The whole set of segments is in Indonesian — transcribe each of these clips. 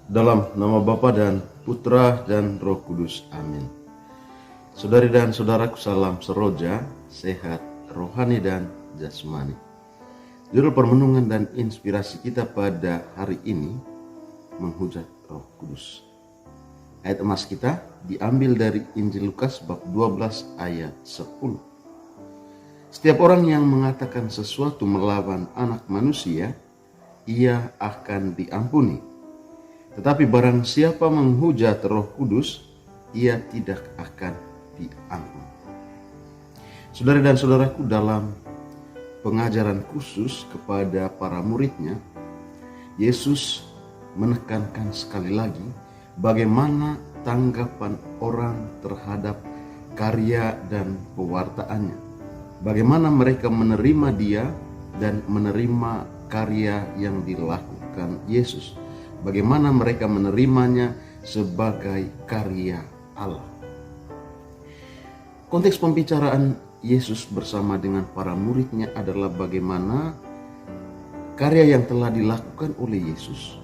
Dalam nama Bapa dan Putra dan Roh Kudus. Amin. Saudari dan saudaraku, salam seroja, sehat, rohani dan jasmani. Judul permenungan dan inspirasi kita pada hari ini, menghujat Roh Kudus. Ayat emas kita diambil dari Injil Lukas bab 12 ayat 10. Setiap orang yang mengatakan sesuatu melawan anak manusia, ia akan diampuni. Tetapi barang siapa menghujat Roh Kudus, ia tidak akan diampuni. Saudara dan saudaraku, dalam pengajaran khusus kepada para muridnya, Yesus menekankan sekali lagi bagaimana tanggapan orang terhadap karya dan pewartaannya. Bagaimana mereka menerima dia dan menerima karya yang dilakukan Yesus. Bagaimana mereka menerimanya sebagai karya Allah. Konteks pembicaraan Yesus bersama dengan para muridnya adalah bagaimana karya yang telah dilakukan oleh Yesus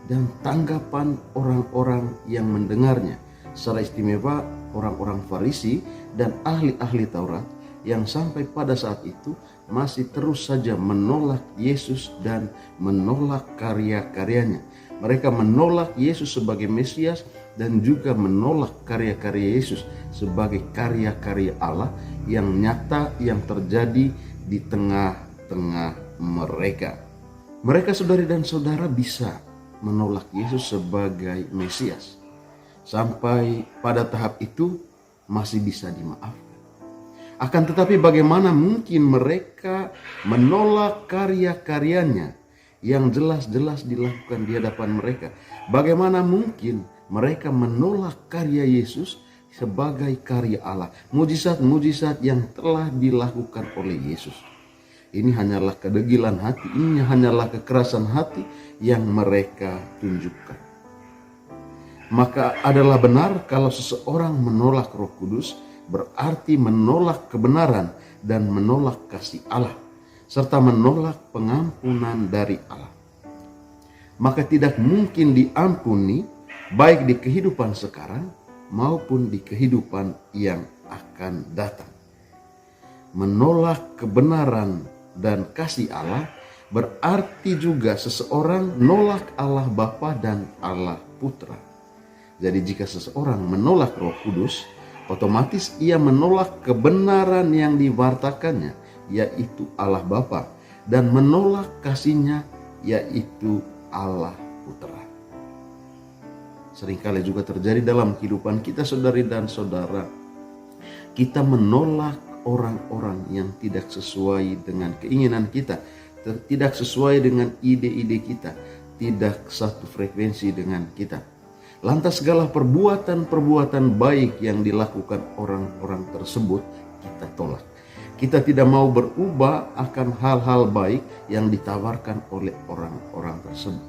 dan tanggapan orang-orang yang mendengarnya, secara istimewa orang-orang Farisi dan ahli-ahli Taurat yang sampai pada saat itu masih terus saja menolak Yesus dan menolak karya-karyanya. Mereka menolak Yesus sebagai Mesias dan juga menolak karya-karya Yesus sebagai karya-karya Allah yang nyata yang terjadi di tengah-tengah mereka. Mereka, saudari dan saudara, bisa menolak Yesus sebagai Mesias. Sampai pada tahap itu masih bisa dimaafkan. Akan tetapi bagaimana mungkin mereka menolak karya-karyanya yang jelas-jelas dilakukan di hadapan mereka? Bagaimana mungkin mereka menolak karya Yesus sebagai karya Allah? Mujizat-mujizat yang telah dilakukan oleh Yesus. Ini hanyalah kedegilan hati, ini hanyalah kekerasan hati yang mereka tunjukkan. Maka adalah benar kalau seseorang menolak Roh Kudus, berarti menolak kebenaran dan menolak kasih Allah, serta menolak pengampunan dari Allah. Maka tidak mungkin diampuni baik di kehidupan sekarang maupun di kehidupan yang akan datang. Menolak kebenaran dan kasih Allah berarti juga seseorang nolak Allah Bapa dan Allah Putra. Jadi jika seseorang menolak Roh Kudus, otomatis ia menolak kebenaran yang diwartakannya, yaitu Allah Bapa, dan menolak kasihnya, yaitu Allah Putra. Seringkali juga terjadi dalam kehidupan kita, saudari dan saudara. Kita menolak orang-orang yang tidak sesuai dengan keinginan kita, tidak sesuai dengan ide-ide kita, tidak satu frekuensi dengan kita. Lantas segala perbuatan-perbuatan baik yang dilakukan orang-orang tersebut kita tolak. Kita tidak mau berubah akan hal-hal baik yang ditawarkan oleh orang-orang tersebut.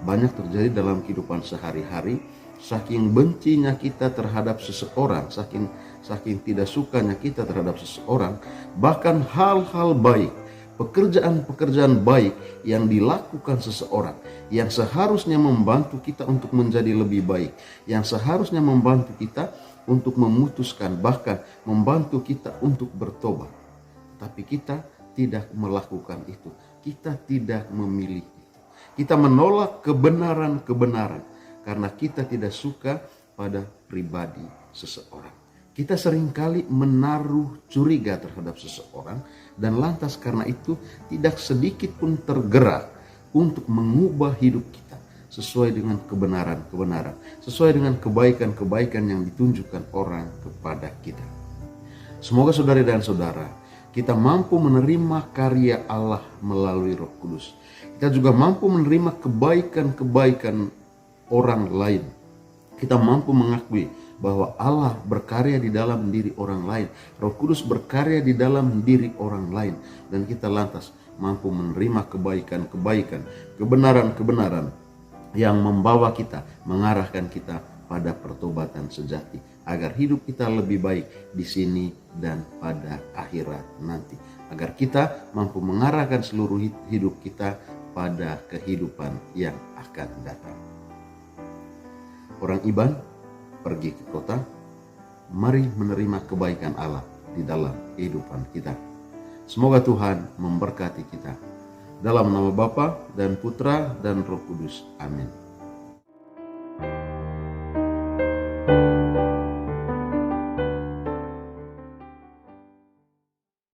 Banyak terjadi dalam kehidupan sehari-hari, saking bencinya kita terhadap seseorang, saking tidak sukanya kita terhadap seseorang, bahkan hal-hal baik, pekerjaan-pekerjaan baik yang dilakukan seseorang, yang seharusnya membantu kita untuk menjadi lebih baik, yang seharusnya membantu kita untuk memutuskan, bahkan membantu kita untuk bertobat. Tapi kita tidak melakukan itu. Kita tidak memilih itu. Kita menolak kebenaran-kebenaran karena kita tidak suka pada pribadi seseorang. Kita seringkali menaruh curiga terhadap seseorang dan lantas karena itu tidak sedikit pun tergerak untuk mengubah hidup kita sesuai dengan kebenaran-kebenaran, sesuai dengan kebaikan-kebaikan yang ditunjukkan orang kepada kita. Semoga saudari dan saudara, kita mampu menerima karya Allah melalui Roh Kudus. Kita juga mampu menerima kebaikan-kebaikan orang lain. Kita mampu mengakui bahwa Allah berkarya di dalam diri orang lain, Roh Kudus berkarya di dalam diri orang lain, dan kita lantas mampu menerima kebaikan-kebaikan, kebenaran-kebenaran yang membawa kita, mengarahkan kita pada pertobatan sejati, agar hidup kita lebih baik di sini dan pada akhirat nanti, agar kita mampu mengarahkan seluruh hidup kita pada kehidupan yang akan datang. orang Iban, pergi ke kota. Mari menerima kebaikan Allah di dalam kehidupan kita. Semoga Tuhan memberkati kita. Dalam nama Bapa dan Putra dan Roh Kudus. Amin.